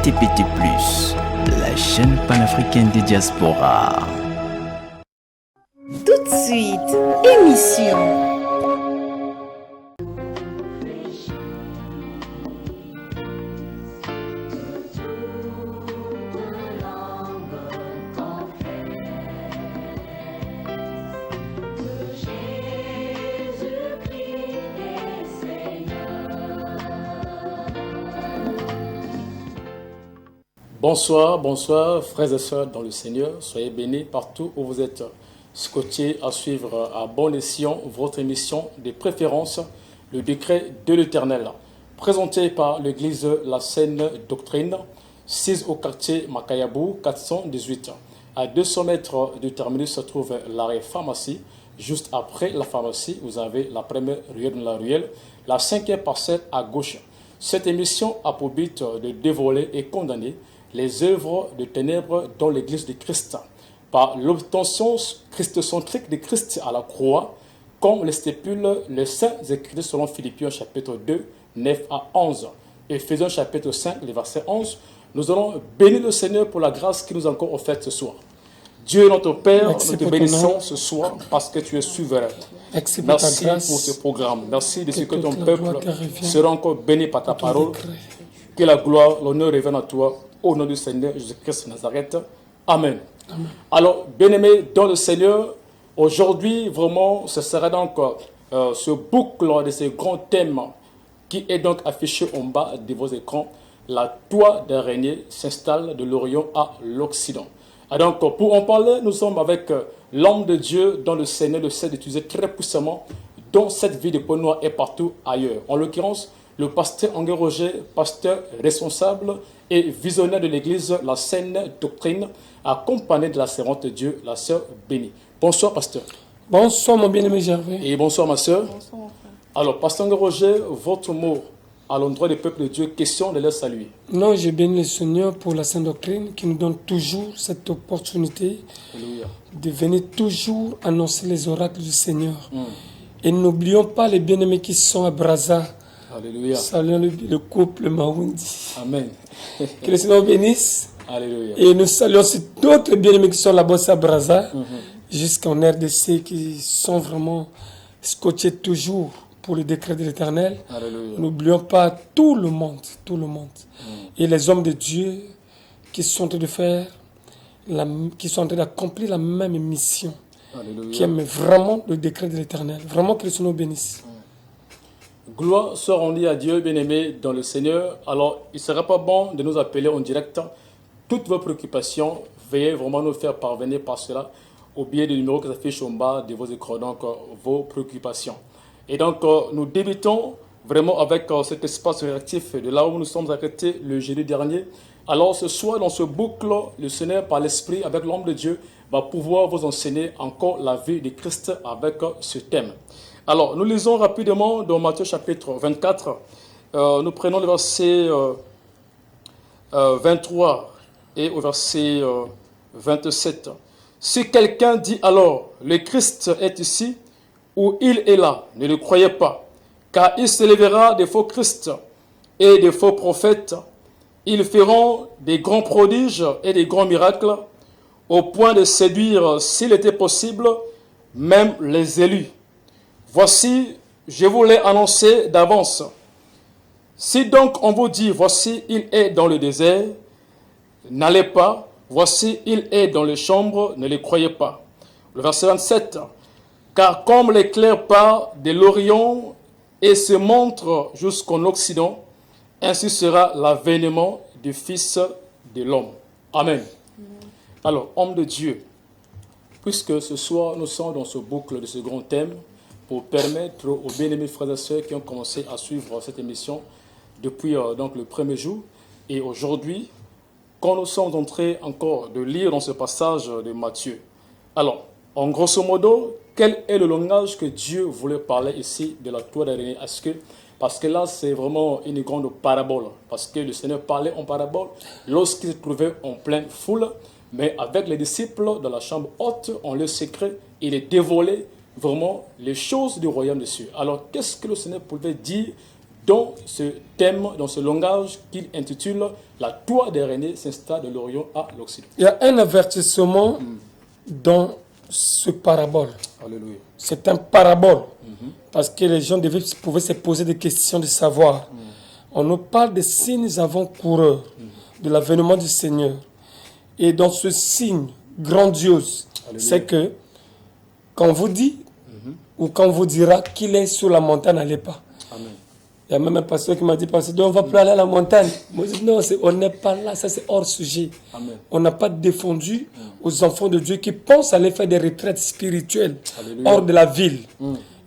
PTPT+, la chaîne panafricaine des diasporas. Tout de suite, émission. Bonsoir, bonsoir, frères et sœurs dans le Seigneur. Soyez bénis partout où vous êtes scotchés à suivre à bon escient votre émission de préférence, le décret de l'Éternel, présenté par l'église La Saine Doctrine, 6 au quartier Makayabou, 418. À 200 mètres du terminus se trouve l'arrêt pharmacie. Juste après la pharmacie, vous avez la première ruelle de la ruelle, la 5e parcelle à gauche. Cette émission a pour but de dévoiler et condamner les œuvres de ténèbres dans l'Église de Christ, par l'obtention christocentrique de Christ à la croix, comme le stipule les saints écrits selon Philippiens chapitre 2, 9 à 11. Éphésiens chapitre 5, le verset 11. Nous allons bénir le Seigneur pour la grâce qu'il nous a encore offerte ce soir. Dieu notre Père, nous te bénissons ce soir parce que tu es souverain. Merci pour ce programme. Merci de ce que ton peuple sera encore béni par ta parole. Que la gloire, l'honneur revienne à toi. Au nom du Seigneur Jésus-Christ de Nazareth. Amen. Amen. Alors, bien-aimés dans le Seigneur, aujourd'hui, vraiment, ce sera donc ce boucle de ces grands thèmes qui est donc affiché en bas de vos écrans. La toile d'araignée s'installe de l'Orient à l'Occident. Et donc, pour en parler, nous sommes avec l'homme de Dieu dont le Seigneur le sait d'utiliser très puissamment dans cette vie de peau noire et partout ailleurs. En l'occurrence, le pasteur Anguin Roger, pasteur responsable et visionnaire de l'église La Saine Doctrine, accompagné de la servante de Dieu, la sœur Bénie. Bonsoir, pasteur. Bonsoir, mon bien-aimé Gervais. Et bonsoir, ma sœur. Bonsoir, mon frère. Alors, pasteur Anguin Roger, votre mot à l'endroit du peuple de Dieu, question de leur saluer. Non, je bénis le Seigneur pour la Sainte Doctrine qui nous donne toujours cette opportunité Alléluia. de venir toujours annoncer les oracles du Seigneur. Et n'oublions pas les bien-aimés qui sont à Brazza. Alléluia. Saluons le couple Maoundi. Amen. Que le Seigneur bénisse. Alléluia. Et nous saluons aussi d'autres bien-aimés qui sont là-bas à Brazza, jusqu'en RDC, qui sont vraiment scotchés toujours pour le décret de l'Éternel. Alléluia. N'oublions pas tout le monde. Et les hommes de Dieu qui sont en train de faire, qui sont en train d'accomplir la même mission, Alléluia. qui aiment vraiment le décret de l'Éternel. Vraiment que le Seigneur nous bénisse. Gloire soit rendue à Dieu, bien-aimé dans le Seigneur. Alors, il ne serait pas bon de nous appeler en direct. Toutes vos préoccupations, veuillez vraiment nous faire parvenir par cela au biais du numéro qui s'affiche en bas de vos écrans, donc vos préoccupations. Et donc, nous débutons vraiment avec cet espace réactif de là où nous sommes arrêtés le jeudi dernier. Alors, ce soir, dans ce boucle, le Seigneur, par l'Esprit, avec l'homme de Dieu, va pouvoir vous enseigner encore la vie de Christ avec ce thème. Alors, nous lisons rapidement dans Matthieu chapitre 24. Nous prenons le verset 23 et au verset 27. Si quelqu'un dit alors, le Christ est ici, ou il est là, ne le croyez pas, car il se lèvera des faux Christ et des faux prophètes. Ils feront des grands prodiges et des grands miracles, au point de séduire, s'il était possible, même les élus. Voici, je vous l'ai annoncé d'avance. Si donc on vous dit, voici, il est dans le désert, n'allez pas. Voici, il est dans les chambres, ne les croyez pas. Le verset 27. Car comme l'éclair part de l'Orient et se montre jusqu'en Occident, ainsi sera l'avènement du Fils de l'homme. Amen. Alors, homme de Dieu, puisque ce soir nous sommes dans ce boucle de ce grand thème, pour permettre aux bien-aimés frères et sœurs qui ont commencé à suivre cette émission depuis donc le premier jour, et aujourd'hui, quand nous sommes en train encore de lire dans ce passage de Matthieu. Alors, en grosso modo, quel est le langage que Dieu voulait parler ici de la toile d'araignée? Parce que là, c'est vraiment une grande parabole. Parce que le Seigneur parlait en parabole lorsqu'il se trouvait en pleine foule. Mais avec les disciples dans la chambre haute, en leur secret, il est dévoilé vraiment les choses du royaume des cieux. Alors, qu'est-ce que le Seigneur pouvait dire dans ce thème, dans ce langage qu'il intitule « La toile d'araignée s'installe de l'Orient à l'Occident ». Il y a un avertissement dans ce parabole. Alléluia. C'est un parabole. Parce que les gens pouvaient se poser des questions de savoir. On nous parle des signes avant-coureurs de l'avènement du Seigneur. Et dans ce signe grandiose, c'est que quand on vous dit ou quand on vous dira qu'il est sur la montagne, n'allez pas. Amen. Il y a même un pasteur qui m'a dit, on va plus aller à la montagne. Moi, je dis, non, on n'est pas là, ça c'est hors sujet. Amen. On n'a pas défendu aux enfants de Dieu qui pensent aller faire des retraites spirituelles Alléluia. hors de la ville.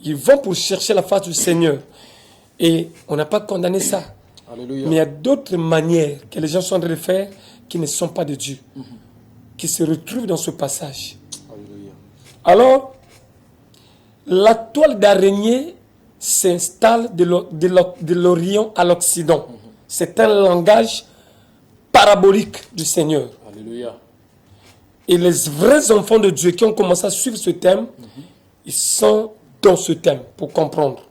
Ils vont pour chercher la face du Seigneur. Et on n'a pas condamné ça. Alléluia. Mais il y a d'autres manières que les gens sont en train de faire qui ne sont pas de Dieu, qui se retrouvent dans ce passage. Alléluia. Alors, la toile d'araignée s'installe de l'Orient à l'Occident. C'est un langage parabolique du Seigneur. Alléluia. Et les vrais enfants de Dieu qui ont commencé à suivre ce thème, ils sont dans ce thème pour comprendre.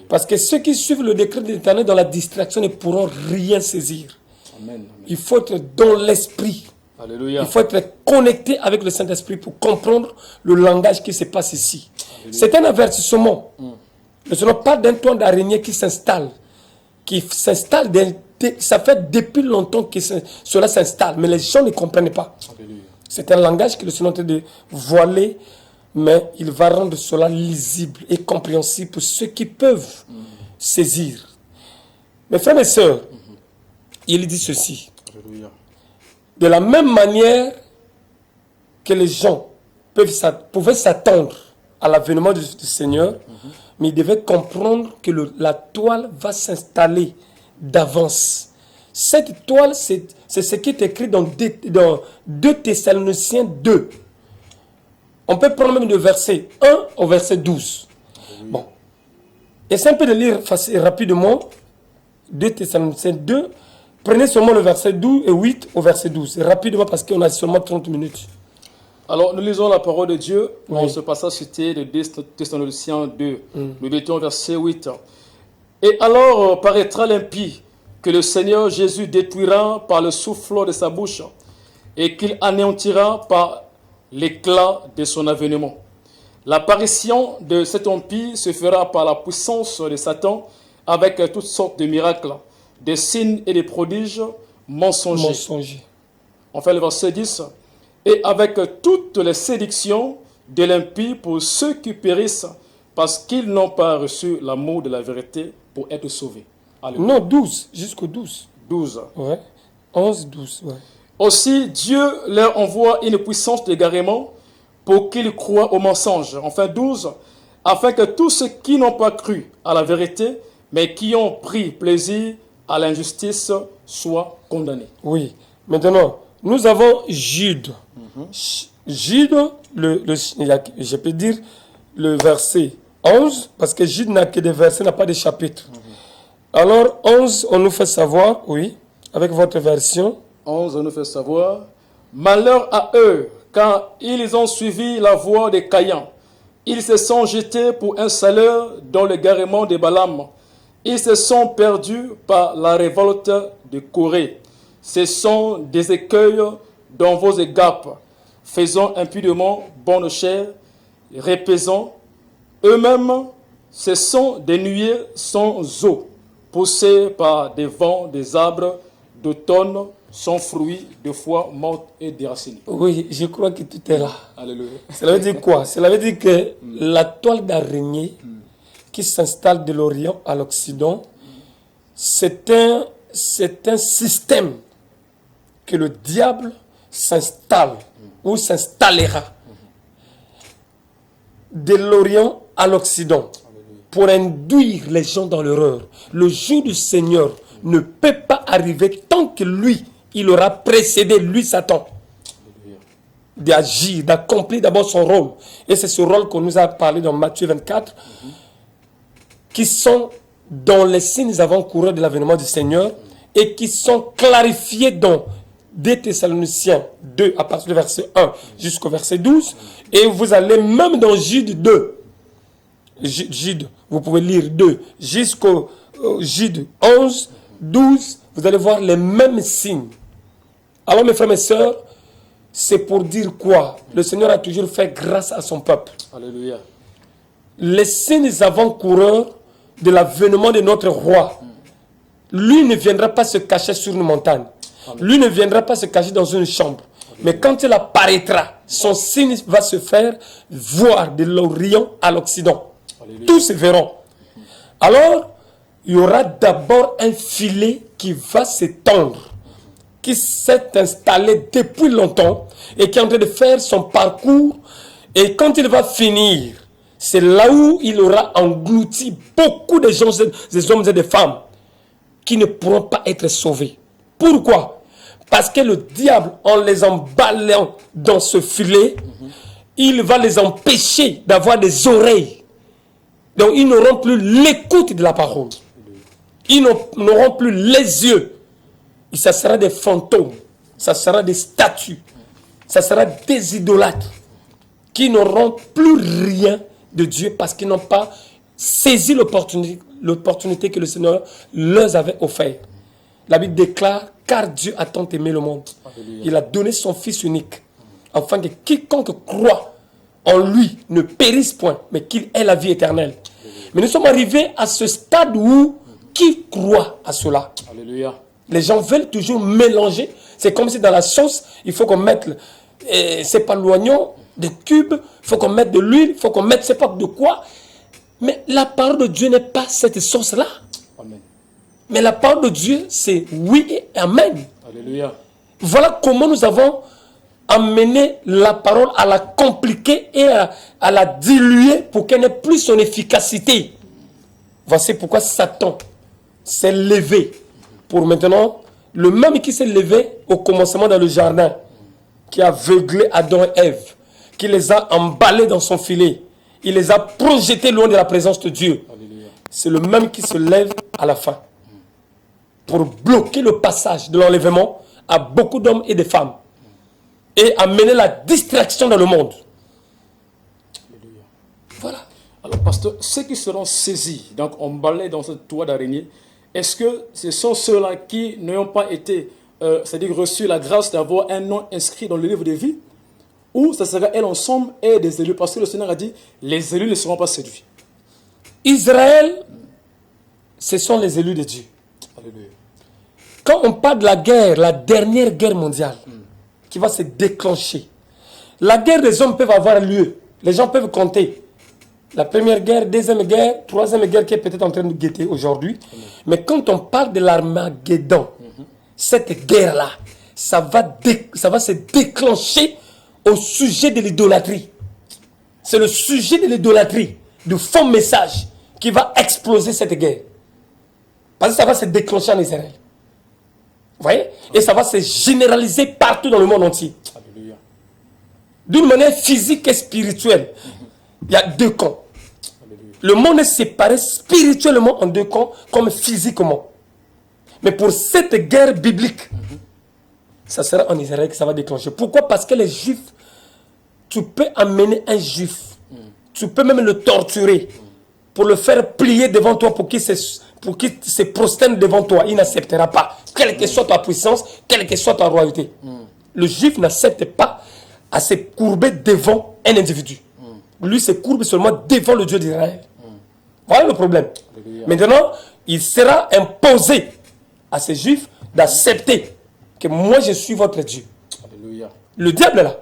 Parce que ceux qui suivent le décret de l'Éternel dans la distraction ne pourront rien saisir. Amen. Amen. Il faut être dans l'esprit. Alléluia. Il faut être connecté avec le Saint-Esprit pour comprendre le langage qui se passe ici. C'est un avertissement. Ne sera pas d'un toile d'araignée qui s'installe. Ça fait depuis longtemps que cela s'installe, mais les gens ne comprennent pas. Alléluia. C'est un langage que le Seigneur est en train de voiler, mais il va rendre cela lisible et compréhensible pour ceux qui peuvent saisir. Mes frères et sœurs, il dit ceci. Alléluia. De la même manière que les gens pouvaient s'attendre à l'avènement du Seigneur, mais ils devaient comprendre que la toile va s'installer d'avance. Cette toile, c'est ce qui est écrit dans 2 Thessaloniciens 2. On peut prendre même le verset 1 au verset 12. Bon. Essayez un peu de lire rapidement 2 Thessaloniciens 2. Prenez seulement le verset 12 et 8 au verset 12. Rapidement parce qu'on a seulement 30 minutes. Alors, nous lisons la parole de Dieu dans Oui. ce passage cité de 2 Thessaloniciens 2. Nous mettons verset 8. Et alors paraîtra l'impie que le Seigneur Jésus détruira par le souffle de sa bouche et qu'il anéantira par l'éclat de son avènement. L'apparition de cet impie se fera par la puissance de Satan avec toutes sortes de miracles, des signes et des prodiges mensongers. Mensonger. On fait le verset 10. Et avec toutes les séductions de l'impie pour ceux qui périssent parce qu'ils n'ont pas reçu l'amour de la vérité pour être sauvés. Alléluia. Non, 12, jusqu'au 12. 12. Ouais. 11, 12, ouais. Aussi, Dieu leur envoie une puissance d'égarement pour qu'ils croient au mensonge. Enfin, 12. Afin que tous ceux qui n'ont pas cru à la vérité, mais qui ont pris plaisir à l'injustice, soient condamnés. Oui. Maintenant, nous avons Jude. Jude, je peux dire le verset 11, parce que Jude n'a que des versets, n'a pas de chapitre. Alors, 11, on nous fait savoir, oui, avec votre version. 11 nous fait savoir, malheur à eux, car ils ont suivi la voie des Caïens. Ils se sont jetés pour un salaire dans l'égarement de Balaam. Ils se sont perdus par la révolte de Corée. Ce sont des écueils dans vos égarpes, faisant impudemment bonne chair, repaisant. Eux-mêmes, ce sont des nuées sans eau, poussés par des vents des arbres d'automne, sans fruits, de fois mortes et déracinées. Oui, je crois que tout est là. Alléluia. Cela veut dire quoi? Cela veut dire que la toile d'araignée qui s'installe de l'Orient à l'Occident, c'est un système que le diable s'installe ou s'installera de l'Orient à l'Occident pour induire les gens dans l'erreur. Le jour du Seigneur ne peut pas arriver tant que lui, il aura précédé, lui, Satan, d'agir, d'accomplir d'abord son rôle. Et c'est ce rôle qu'on nous a parlé dans Matthieu 24, qui sont dans les signes avant-coureurs de l'avènement du Seigneur et qui sont clarifiés dans 2 Thessaloniciens 2, à partir du verset 1 jusqu'au verset 12. Et vous allez même dans Jude 2. Jude, vous pouvez lire 2 jusqu'au Jude 11, 12, vous allez voir les mêmes signes. Alors mes frères et sœurs, c'est pour dire quoi? Le Seigneur a toujours fait grâce à son peuple. Alléluia. Les signes avant-coureurs de l'avènement de notre roi, lui ne viendra pas se cacher sur une montagne. Lui ne viendra pas se cacher dans une chambre. Mais quand il apparaîtra, son signe va se faire voir de l'Orient à l'Occident. Tous se verront. Alors, il y aura d'abord un filet qui va s'étendre, qui s'est installé depuis longtemps et qui est en train de faire son parcours. Et quand il va finir, c'est là où il aura englouti beaucoup de gens, des hommes et des femmes qui ne pourront pas être sauvés. Pourquoi? Parce que le diable, en les emballant dans ce filet, il va les empêcher d'avoir des oreilles. Donc ils n'auront plus l'écoute de la parole. Ils n'auront plus les yeux. Et ça sera des fantômes. Ça sera des statues. Ça sera des idolâtres qui n'auront plus rien de Dieu parce qu'ils n'ont pas saisi l'opportunité que le Seigneur leur avait offerte. La Bible déclare, car Dieu a tant aimé le monde. Il a donné son Fils unique, afin que quiconque croit en lui ne périsse point, mais qu'il ait la vie éternelle. Mais nous sommes arrivés à ce stade où qui croit à cela? Alléluia. Les gens veulent toujours mélanger. C'est comme si dans la sauce, il faut qu'on mette, c'est pas l'oignon, des cubes, il faut qu'on mette de l'huile, il faut qu'on mette, c'est pas de quoi. Mais la parole de Dieu n'est pas cette sauce-là. Amen. Mais la parole de Dieu, c'est oui et amen. Alléluia. Voilà comment nous avons amené la parole à la compliquer et à la diluer pour qu'elle n'ait plus son efficacité. Voici pourquoi Satan s'est levé. Pour maintenant, le même qui s'est levé au commencement dans le jardin, qui a aveuglé Adam et Ève, qui les a emballés dans son filet, il les a projetés loin de la présence de Dieu. C'est le même qui se lève à la fin pour bloquer le passage de l'enlèvement à beaucoup d'hommes et de femmes et amener la distraction dans le monde. Voilà. Alors, pasteur, ceux qui seront saisis, donc emballés dans ce toit d'araignée, est-ce que ce sont ceux-là qui n'ont pas été, c'est-à-dire reçu la grâce d'avoir un nom inscrit dans le livre de vie? Ou ça sera elle ensemble et des élus? Parce que le Seigneur a dit, les élus ne seront pas séduits. Israël, ce sont les élus de Dieu. Alléluia. Quand on parle de la guerre, la dernière guerre mondiale, qui va se déclencher, la guerre des hommes peut avoir lieu. Les gens peuvent compter. La première guerre, deuxième guerre, troisième guerre qui est peut-être en train de guetter aujourd'hui. Mais quand on parle de l'Armageddon, cette guerre-là, ça va se déclencher au sujet de l'idolâtrie. C'est le sujet de l'idolâtrie, du faux message, qui va exploser cette guerre. Parce que ça va se déclencher en Israël. Vous voyez? Et ça va se généraliser partout dans le monde entier. Alléluia. D'une manière physique et spirituelle. Il y a deux camps. Alléluia. Le monde est séparé spirituellement en deux camps, comme physiquement. Mais pour cette guerre biblique, ça sera en Israël que ça va déclencher. Pourquoi? Parce que les Juifs, tu peux amener un Juif, tu peux même le torturer pour le faire plier devant toi, pour qu'il se prosterne devant toi. Il n'acceptera pas, quelle que soit ta puissance, quelle que soit ta royauté. Le Juif n'accepte pas à se courber devant un individu. Lui se courbe seulement devant le Dieu d'Israël. Voilà le problème. Alléluia. Maintenant, il sera imposé à ces Juifs d'accepter que moi je suis votre Dieu. Alléluia. Le diable est là.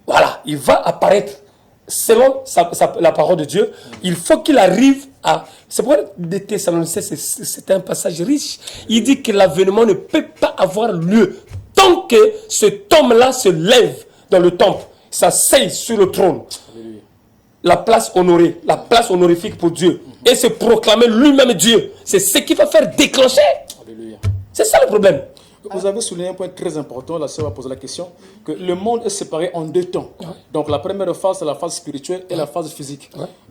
Voilà, il va apparaître selon la parole de Dieu. Il faut qu'il arrive à... C'est pourquoi de Thessaloniciens, c'est un passage riche. Il dit que l'avènement ne peut pas avoir lieu tant que cet homme-là se lève dans le temple, s'asseye sur le trône. Alléluia. La place honorée, la place honorifique pour Dieu. Et se proclamer lui-même Dieu. C'est ce qui va faire déclencher. Alléluia. C'est ça le problème. Vous avez souligné un point très important, la sœur a posé la question, que le monde est séparé en deux temps. Donc la première phase, c'est la phase spirituelle et la phase physique.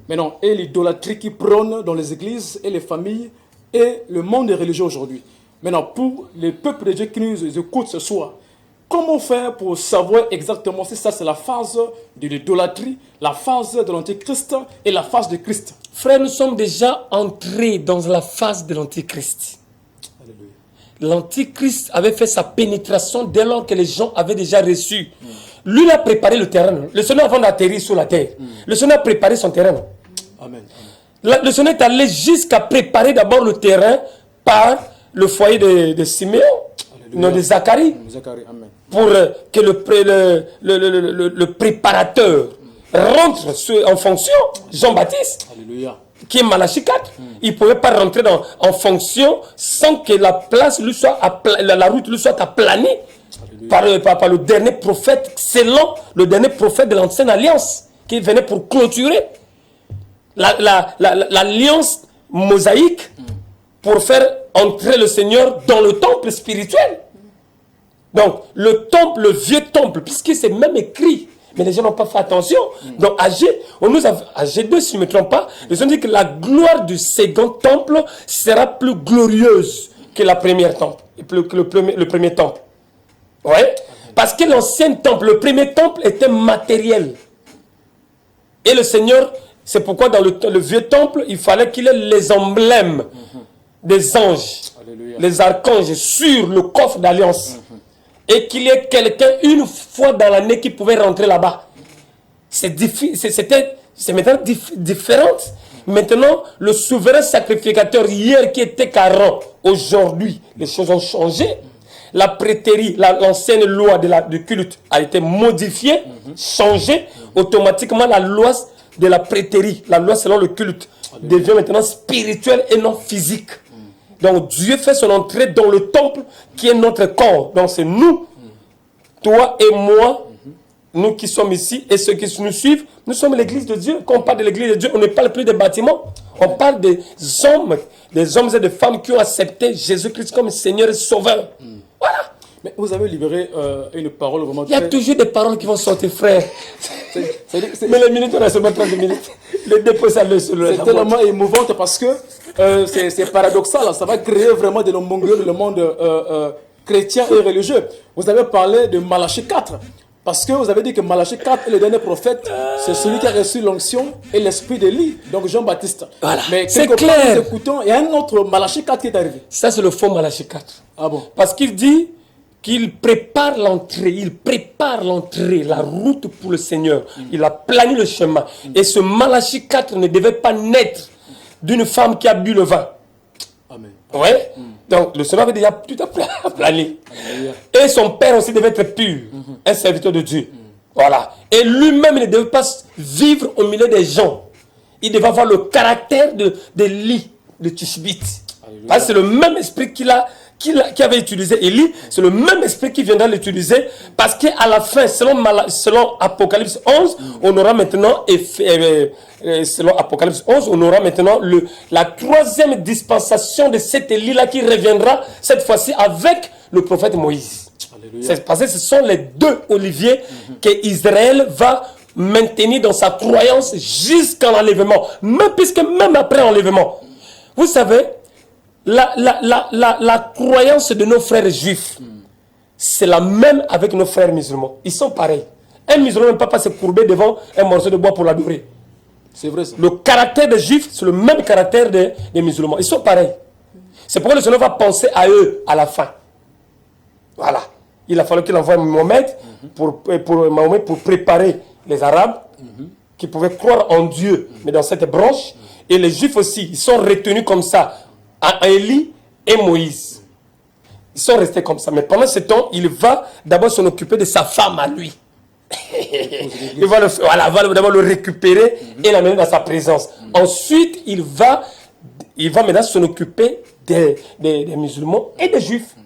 Maintenant, et l'idolâtrie qui prône dans les églises et les familles et le monde des religieux aujourd'hui. Maintenant, pour les peuples de Dieu qui nous écoutent ce soir, comment faire pour savoir exactement si ça c'est la phase de l'idolâtrie, la phase de l'antéchrist et la phase de Christ? Frère, nous sommes déjà entrés dans la phase de l'antéchrist. Alléluia. L'antéchrist avait fait sa pénétration dès lors que les gens avaient déjà reçu. Lui, il a préparé le terrain. Le Seigneur, avant d'atterrir sur la terre, le Seigneur a préparé son terrain. Amen. Le Seigneur est allé jusqu'à préparer d'abord le terrain par le foyer de Siméon, non, de Zacharie, Zacharie, amen. pour que le préparateur rentre en fonction, Jean-Baptiste, Alléluia. qui est Malachie 4. Il ne pouvait pas rentrer en fonction sans que la place lui soit la route lui soit aplanée par le dernier prophète, selon le dernier prophète de l'ancienne alliance, qui venait pour clôturer l'alliance mosaïque, pour faire entrer le Seigneur dans le temple spirituel. Donc, le temple, le vieux temple, puisque c'est même écrit, mais les gens n'ont pas fait attention. Donc, AG 2, si je ne me trompe pas, ils ont dit que la gloire du second temple sera plus glorieuse que la première temple, que le premier temple. Ouais. Parce que l'ancien temple, le premier temple était matériel. Et le Seigneur, c'est pourquoi dans le vieux temple, il fallait qu'il ait les emblèmes des anges, Alléluia. les archanges sur le coffre d'alliance. Et qu'il y ait quelqu'un une fois dans l'année qui pouvait rentrer là-bas. C'est maintenant différent. Maintenant, le souverain sacrificateur, hier qui était Caron, aujourd'hui, les choses ont changé. La prêtrise, l'ancienne loi du culte a été modifiée, changée. Automatiquement, la loi de la prêtrise, la loi selon le culte, devient maintenant spirituelle et non physique. Donc Dieu fait son entrée dans le temple qui est notre corps. Donc c'est nous, toi et moi, nous qui sommes ici et ceux qui nous suivent, nous sommes l'église de Dieu. Quand on parle de l'église de Dieu, on ne parle plus des bâtiments. On parle des hommes et des femmes qui ont accepté Jésus-Christ comme Seigneur et Sauveur. Voilà. Mais vous avez libéré une parole vraiment Il y a toujours des paroles qui vont sortir, frère. Mais les minutes, on a seulement 30 minutes. Le dépôt, ça le sur le. C'est tellement émouvante parce que c'est paradoxal. Ça va créer vraiment de l'homophobie dans le monde chrétien et religieux. Vous avez parlé de Malachie 4. Parce que vous avez dit que Malachie 4 est le dernier prophète. C'est celui qui a reçu l'onction et l'esprit d'Élie. Donc Jean-Baptiste. Voilà. Mais C'est quelque part, clair. nous écoutons, il y a un autre Malachie 4 qui est arrivé. Ça, c'est le faux Malachie 4. Ah bon? Parce qu'il dit qu'il prépare l'entrée, la route pour le Seigneur. Il a plané le chemin. Et ce Malachie 4 ne devait pas naître d'une femme qui a bu le vin. Amen. Ouais. Donc le Seigneur avait déjà tout plané. Et son père aussi devait être pur, un serviteur de Dieu. Voilà. Et lui-même, il ne devait pas vivre au milieu des gens. Il devait avoir le caractère de Élie, de Tishbite. Parce que c'est le même esprit qui avait utilisé Élie, c'est le même esprit qui viendra l'utiliser, parce qu'à la fin, selon Apocalypse 11, on aura maintenant, selon Apocalypse 11, on aura maintenant la troisième dispensation de cet Élie-là qui reviendra, cette fois-ci avec le prophète Moïse. C'est parce que ce sont les deux oliviers que Israël va maintenir dans sa croyance jusqu'à l'enlèvement, puisque même après l'enlèvement, vous savez, la croyance de nos frères juifs, c'est la même avec nos frères musulmans. Ils sont pareils. Un musulman ne peut pas se courber devant un morceau de bois pour l'adorer. C'est vrai ça. Le caractère des juifs, c'est le même caractère des musulmans. Ils sont pareils. C'est pourquoi le Seigneur va penser à eux à la fin. Voilà. Il a fallu qu'il envoie Mohamed pour préparer les Arabes qui pouvaient croire en Dieu, mais dans cette branche. Et les Juifs aussi, ils sont retenus comme ça, à Élie et Moïse. Ils sont restés comme ça. Mais pendant ce temps, il va d'abord s'en occuper de sa femme à lui. Il va d'abord le récupérer et l'amener dans sa présence. Ensuite, il va maintenant s'en occuper des musulmans et des Juifs.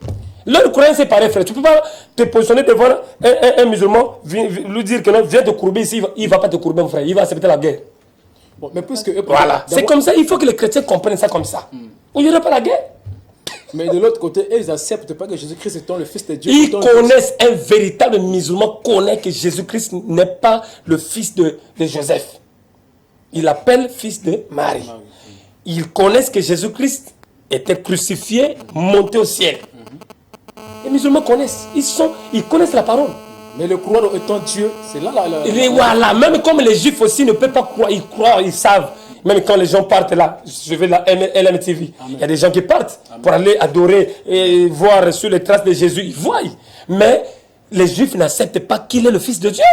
Leur croyance c'est pareil, frère. Tu ne peux pas te positionner devant un musulman, lui dire que non, viens te courber ici. Il ne va pas te courber, mon frère. Il va accepter la guerre. Bon, mais puisque voilà. C'est comme ça. Il faut que les chrétiens comprennent ça comme ça. Il n'y aura pas la guerre. Mais de l'autre côté, ils n'acceptent pas que Jésus-Christ est le Fils de Dieu. Ils connaissent, un véritable musulman connaît que Jésus-Christ n'est pas le fils de Joseph. Il l'appelle fils de Marie. Ils connaissent que Jésus-Christ était crucifié, monté au ciel. Les musulmans connaissent. Ils connaissent la parole. Mais le croire étant Dieu, c'est là Voilà, même comme les juifs aussi ne peuvent pas croire, ils croient, ils savent. Même quand les gens partent là, je vais la LMTV, il y a des gens qui partent pour aller adorer et voir sur les traces de Jésus, ils voient. Mais les juifs n'acceptent pas qu'il est le Fils de Dieu.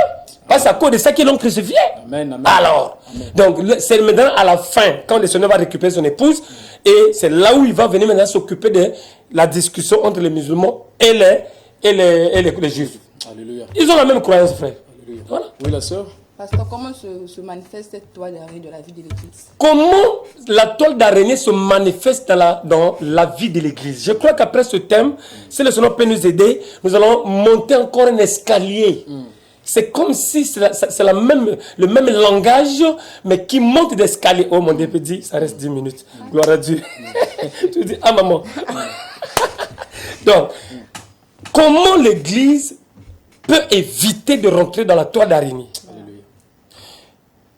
Parce à cause de ça qu'ils l'ont crucifié. Amen, amen. Alors, donc c'est maintenant à la fin, quand le Seigneur va récupérer son épouse, et c'est là où il va venir maintenant s'occuper de la discussion entre les musulmans et les juifs. Alléluia. Ils ont la même croyance, frère. Alléluia. Voilà. Oui, la sœur. Pasteur, comment se manifeste cette toile d'araignée de la vie de l'Église? Comment la toile d'araignée se manifeste dans la vie de l'Église? Je crois qu'après ce thème, si le Seigneur peut nous aider, nous allons monter encore un escalier. C'est comme si c'est le même langage, mais qui monte d'escalier. Oh mon Dieu, peut dire, ça reste 10 minutes. Gloire à Dieu. Tu dis, ah maman. Donc, comment l'Église peut éviter de rentrer dans la toile d'araignée?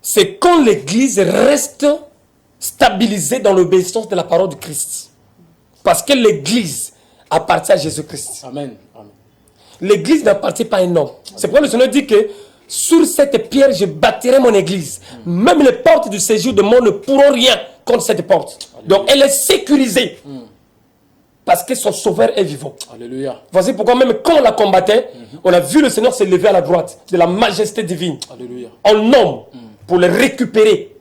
C'est quand l'Église reste stabilisée dans l'obéissance de la parole de Christ. Parce que l'Église appartient à Jésus-Christ. Amen. Amen. L'Église n'appartient pas à un homme. C'est pourquoi le Seigneur dit que sur cette pierre, je bâtirai mon Église. Même les portes du séjour de mort ne pourront rien contre cette porte. Donc elle est sécurisée. Parce que son sauveur est vivant. Alléluia. Voici pourquoi même quand on la combattait, on a vu le Seigneur se lever à la droite de la majesté divine. Alléluia. En homme, pour le récupérer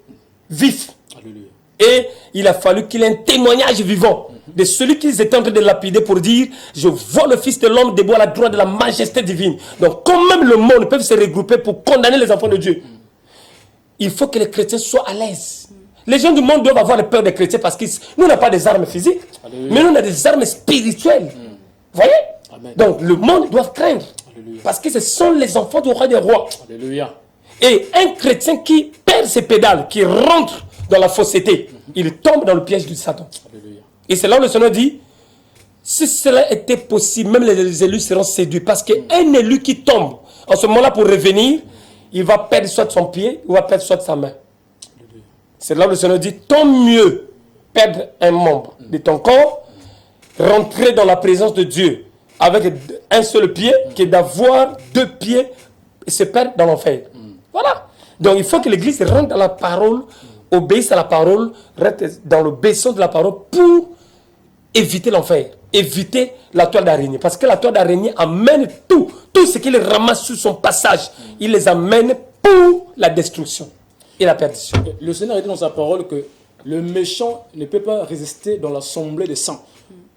vif. Alléluia. Et il a fallu qu'il ait un témoignage vivant de celui qu'ils étaient en train de lapider pour dire, je vois le Fils de l'homme debout à la droite de la majesté divine. Donc quand même le monde peut se regrouper pour condamner les enfants de Dieu, il faut que les chrétiens soient à l'aise. Les gens du monde doivent avoir peur des chrétiens parce que nous n'avons pas des armes physiques, Alléluia. mais nous on a des armes spirituelles. Vous voyez? Amen. Donc le monde doit craindre. Alléluia. Parce que ce sont les enfants du roi des rois. Alléluia. Et un chrétien qui perd ses pédales, qui rentre dans la fausseté, il tombe dans le piège du Satan. Alléluia. Et c'est là où le Seigneur dit, si cela était possible, même les élus seront séduits. Parce qu'un élu qui tombe, en ce moment-là pour revenir, il va perdre soit son pied, ou va perdre soit sa main. C'est là où le Seigneur dit, tant mieux perdre un membre de ton corps, rentrer dans la présence de Dieu avec un seul pied, que d'avoir 2 pieds et se perdre dans l'enfer. Voilà. Donc il faut que l'Église rentre dans la parole, obéisse à la parole, reste dans l'obéissance de la parole pour éviter l'enfer, éviter la toile d'araignée. Parce que la toile d'araignée amène tout ce qu'il ramasse sur son passage, il les amène pour la destruction et la perdition. Le Seigneur a dit dans sa parole que le méchant ne peut pas résister dans l'assemblée des saints.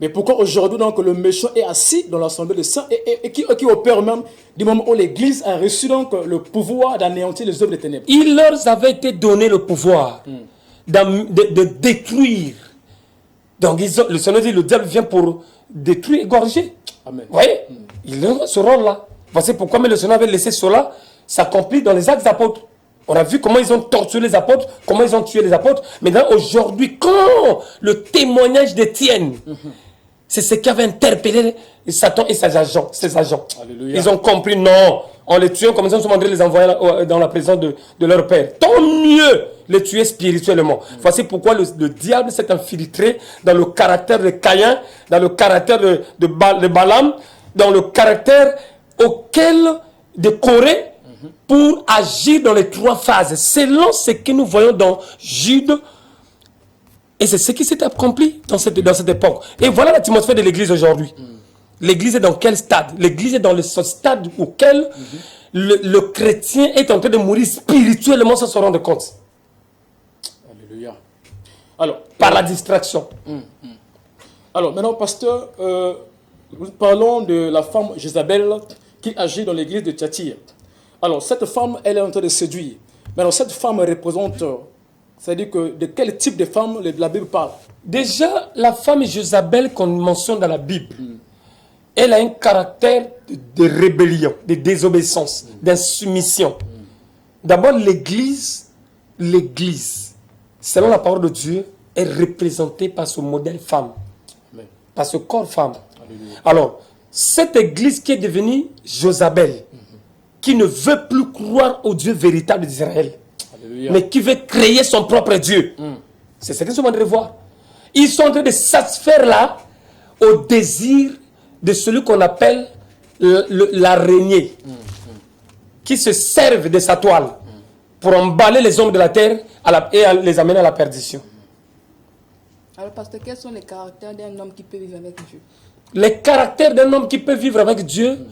Mais pourquoi aujourd'hui donc le méchant est assis dans l'assemblée des saints et qui opère même du moment où l'Église a reçu donc le pouvoir d'anéantir les œuvres des ténèbres? Il leur avait été donné le pouvoir de détruire. Donc le Seigneur dit, le diable vient pour détruire, égorger. Amen. Vous voyez? Il a ce rôle-là. Voici pourquoi mais le Seigneur avait laissé cela s'accomplir dans les actes des apôtres. On a vu comment ils ont torturé les apôtres, comment ils ont tué les apôtres. Maintenant, aujourd'hui, quand le témoignage d'Étienne, c'est ce qui avait interpellé Satan et ses agents. Alléluia. Ils ont compris, non, en les tuant comme ils sont en train de les envoyer dans la présence de leur Père. Tant mieux les tuer spirituellement. Voici pourquoi le diable s'est infiltré dans le caractère de Caïn, dans le caractère de Balaam, dans le caractère de Corée, pour agir dans les 3 phases, selon ce que nous voyons dans Jude. Et c'est ce qui s'est accompli dans cette époque. Et voilà l'atmosphère de l'Église aujourd'hui. L'Église est dans quel stade? L'Église est dans ce stade auquel le chrétien est en train de mourir spirituellement sans se rendre compte. Alléluia. Alors, Par la distraction. Alors maintenant, pasteur, nous parlons de la femme Jézabel qui agit dans l'église de Thyatire. Alors, cette femme, elle est en train de séduire. Mais alors, cette femme représente, c'est-à-dire que de quel type de femme la Bible parle? Déjà, la femme Jézabel qu'on mentionne dans la Bible, elle a un caractère de rébellion, de désobéissance, d'insoumission. D'abord, l'Église, selon la parole de Dieu, est représentée par ce modèle femme, Amen. par ce corps femme. Alléluia. Alors, cette Église qui est devenue Jézabel, qui ne veut plus croire au Dieu véritable d'Israël, Alléluia. mais qui veut créer son propre Dieu. C'est ce qu'ils sont en train de voir. Ils sont en train de satisfaire là au désir de celui qu'on appelle l'araignée, qui se servent de sa toile pour emballer les hommes de la terre et les amener à la perdition. Alors, pasteur, quels sont les caractères d'un homme qui peut vivre avec Dieu? Les caractères d'un homme qui peut vivre avec Dieu,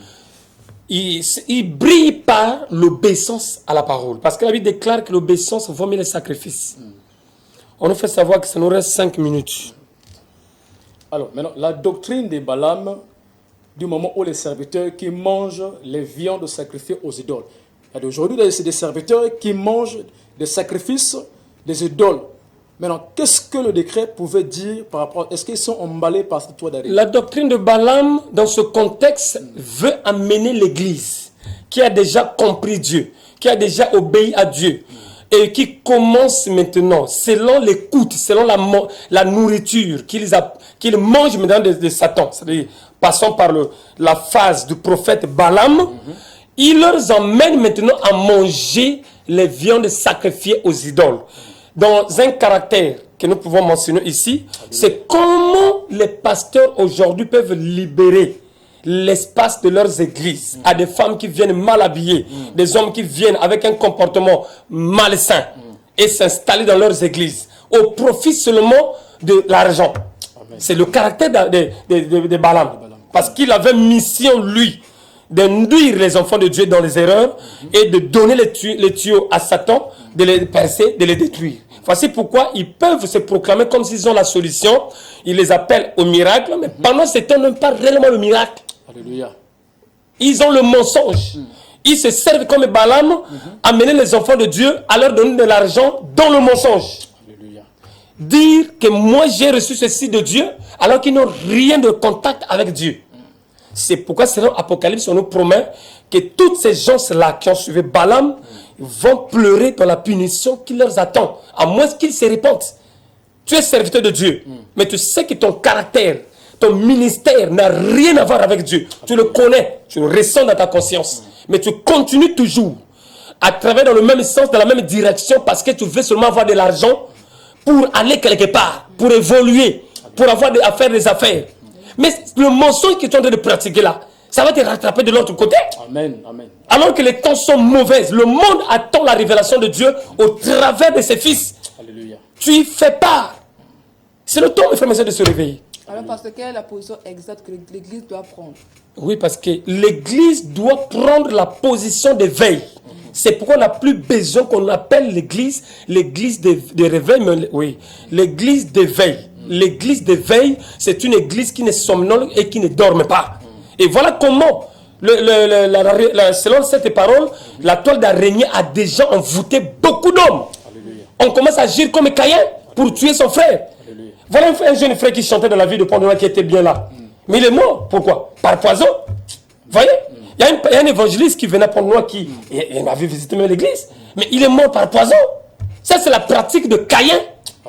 il brille par l'obéissance à la parole. Parce que la Bible déclare que l'obéissance vaut mieux les sacrifices. On nous fait savoir que ça nous reste 5 minutes. Alors, maintenant, la doctrine des Balaam, du moment où les serviteurs qui mangent les viandes sacrifiées aux idoles. Aujourd'hui, c'est des serviteurs qui mangent des sacrifices des idoles. Maintenant, qu'est-ce que le décret pouvait dire par rapport... Est-ce qu'ils sont emballés par cette toile d'araignée? La doctrine de Balaam, dans ce contexte, veut amener l'Église qui a déjà compris Dieu, qui a déjà obéi à Dieu, et qui commence maintenant, selon l'écoute, selon la nourriture qu'ils mangent maintenant de Satan. C'est-à-dire, passons par la phase du prophète Balaam, il leur emmène maintenant à manger les viandes sacrifiées aux idoles. Dans un caractère que nous pouvons mentionner ici, c'est comment les pasteurs aujourd'hui peuvent libérer l'espace de leurs églises à des femmes qui viennent mal habillées, des hommes qui viennent avec un comportement malsain et s'installer dans leurs églises au profit seulement de l'argent. C'est le caractère de Balaam. Parce qu'il avait mission, lui, d'induire les enfants de Dieu dans les erreurs et de donner les tuyaux à Satan, de les percer, de les détruire. Voici pourquoi ils peuvent se proclamer comme s'ils ont la solution. Ils les appellent au miracle, mais pendant ce temps, ils n'ont pas réellement le miracle. Alléluia. Ils ont le mensonge. Ils se servent comme Balaam, amener les enfants de Dieu à leur donner de l'argent dans le mensonge. Alléluia. Dire que moi j'ai reçu ceci de Dieu, alors qu'ils n'ont rien de contact avec Dieu. C'est pourquoi, selon Apocalypse, on nous promet que toutes ces gens-là qui ont suivi Balaam vont pleurer dans la punition qui leur attend, à moins qu'ils se répandent. Tu es serviteur de Dieu, mais tu sais que ton caractère, ton ministère n'a rien à voir avec Dieu. Tu le connais, tu le ressens dans ta conscience, mais tu continues toujours à travailler dans le même sens, dans la même direction, parce que tu veux seulement avoir de l'argent pour aller quelque part, pour évoluer, pour avoir à faire des affaires. Mais le mensonge que tu es en train de pratiquer là, ça va te rattraper de l'autre côté. Amen, amen. Alors que les temps sont mauvaises, le monde attend la révélation de Dieu au travers de ses fils. Alléluia. Tu y fais part. C'est le temps, mes frères et sœurs, de se réveiller. Alors, pasteur, quelle est la position exacte que l'Église doit prendre? Oui, parce que l'Église doit prendre la position de veille. C'est pourquoi on n'a plus besoin qu'on appelle l'Église de réveil, mais oui, l'Église de veille. L'église de veille, c'est une église qui ne somnole et qui ne dorme pas. Et voilà comment, selon cette parole, la toile d'araignée a déjà envoûté beaucoup d'hommes. On commence à agir comme Caïn pour tuer son frère. Alléluia. Voilà un jeune frère qui chantait dans la ville de Pont-Noir qui était bien là. Mais il est mort. Pourquoi? Par poison. Vous voyez? Il y a un évangéliste qui venait à Pont-Noir qui avait visité même l'église. Mais il est mort par poison. Ça, c'est la pratique de Caïn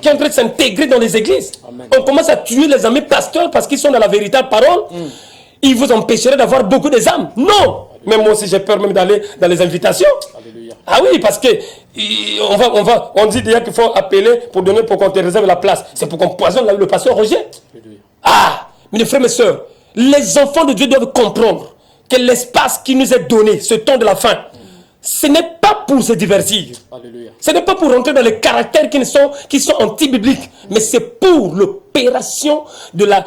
qui est en train de s'intégrer dans les églises. Amen. On commence à tuer les amis pasteurs parce qu'ils sont dans la véritable parole. Ils vous empêcheraient d'avoir beaucoup d'âmes. Non. Mais moi aussi, j'ai peur même d'aller dans les invitations. Alléluia. Ah oui, parce que on dit déjà qu'il faut appeler pour qu'on te réserve la place. C'est pour qu'on poisonne le pasteur Roger. Alléluia. Ah, mes frères et sœurs, les enfants de Dieu doivent comprendre que l'espace qui nous est donné, ce temps de la fin, ce n'est pas pour se divertir. Alléluia. Ce n'est pas pour rentrer dans les caractères qui sont anti-bibliques, mais c'est pour l'opération de la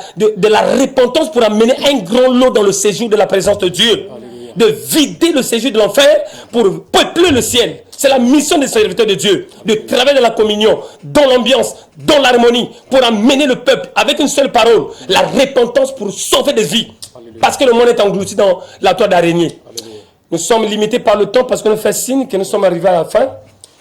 repentance pour amener un grand lot dans le séjour de la présence de Dieu. Alléluia. De vider le séjour de l'enfer pour peupler le ciel. C'est la mission des serviteurs de Dieu, de travailler dans la communion, dans l'ambiance, dans l'harmonie, pour amener le peuple avec une seule parole, la repentance pour sauver des vies. Alléluia. Parce que le monde est englouti dans la toile d'araignée. Nous sommes limités par le temps parce qu'on nous fait signe que nous sommes arrivés à la fin.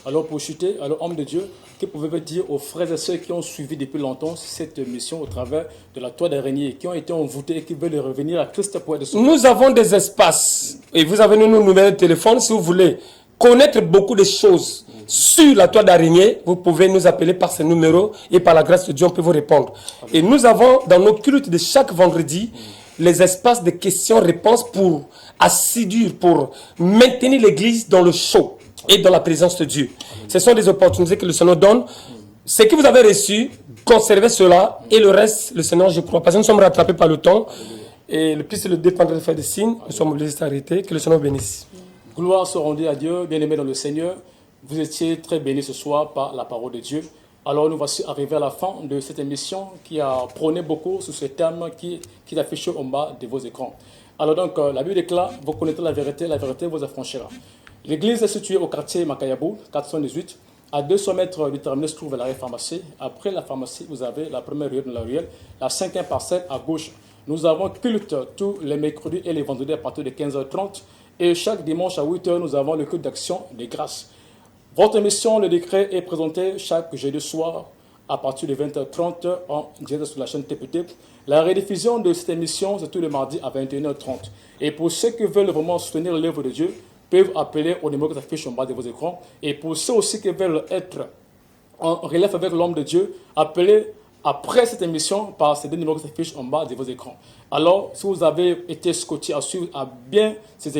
Alors pour chuter, alors homme de Dieu, que pouvez-vous dire aux frères et sœurs qui ont suivi depuis longtemps cette mission au travers de la toile d'araignée, qui ont été envoûtés et qui veulent revenir à Christ pour être sauvés? Nous avons des espaces et vous avez nos numéros de téléphone. Si vous voulez connaître beaucoup de choses sur la toile d'araignée, vous pouvez nous appeler par ces numéros et par la grâce de Dieu, on peut vous répondre. Et nous avons dans nos cultes de chaque vendredi les espaces de questions-réponses pour assiduer, pour maintenir l'église dans le chaud et dans la présence de Dieu. Ce sont des opportunités que le Seigneur donne. Ce que vous avez reçu, conservez cela et le reste, le Seigneur, je crois, parce que nous sommes rattrapés par le temps. Et le plus le dépendant de faire des signes, nous sommes obligés de s'arrêter. Que le Seigneur bénisse. Gloire soit rendue à Dieu, bien-aimés dans le Seigneur. Vous étiez très bénis ce soir par la parole de Dieu. Alors nous voici arrivés à la fin de cette émission qui a prôné beaucoup sur ce thème qui est affiché en bas de vos écrans. Alors donc, la Bible déclare, vous connaîtrez la vérité vous affranchira. L'église est située au quartier Makayabou, 418. À 200 mètres du terminus se trouve la pharmacie. Après la pharmacie, vous avez la première ruelle de la ruelle, la 5e parcelle à gauche. Nous avons culte tous les mercredis et les vendredis à partir de 15h30. Et chaque dimanche à 8h, nous avons le culte d'action des grâces. Votre émission, le décret, est présenté chaque jeudi soir à partir de 20h30 en direct sur la chaîne TPT. La rediffusion de cette émission, c'est tous les mardis à 21h30. Et pour ceux qui veulent vraiment soutenir l'œuvre de Dieu, peuvent appeler au numéro qui s'affiche en bas de vos écrans. Et pour ceux aussi qui veulent être en relève avec l'homme de Dieu, appelez après cette émission par ces deux numéros qui s'affichent en bas de vos écrans. Alors, si vous avez été scotché à suivre à bien ces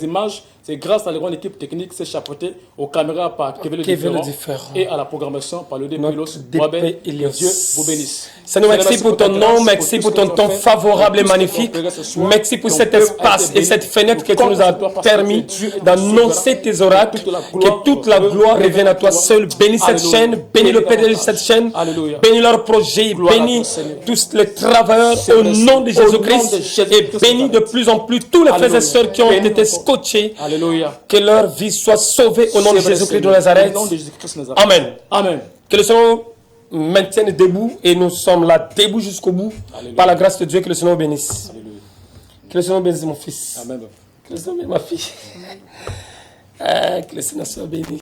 images, c'est grâce à la grande équipe technique, c'est chapeauté aux caméras par Kevin le Différent et à la programmation par le DPILOS. Dieu vous bénisse. Seigneur, merci pour ton nom, merci pour ton temps favorable et magnifique. Merci pour cet espace et cette fenêtre que tu nous as permis d'annoncer tes oracles. Que toute la gloire revienne à toi seul. Bénis cette chaîne, bénis le PDG de cette chaîne, bénis leur projet, bénis tous les travailleurs au nom de Jésus-Christ et bénis de plus en plus tous les frères et sœurs qui ont été scotchés. Que leur vie soit sauvée au nom de Jésus-Christ de Nazareth. Amen. Amen. Que le Seigneur maintienne debout et nous sommes là debout jusqu'au bout. Alléluia. Par la grâce de Dieu, que le Seigneur bénisse. Alléluia. Que le Seigneur bénisse mon fils. Amen. Que le Seigneur bénisse ma fille. Que le Seigneur soit béni.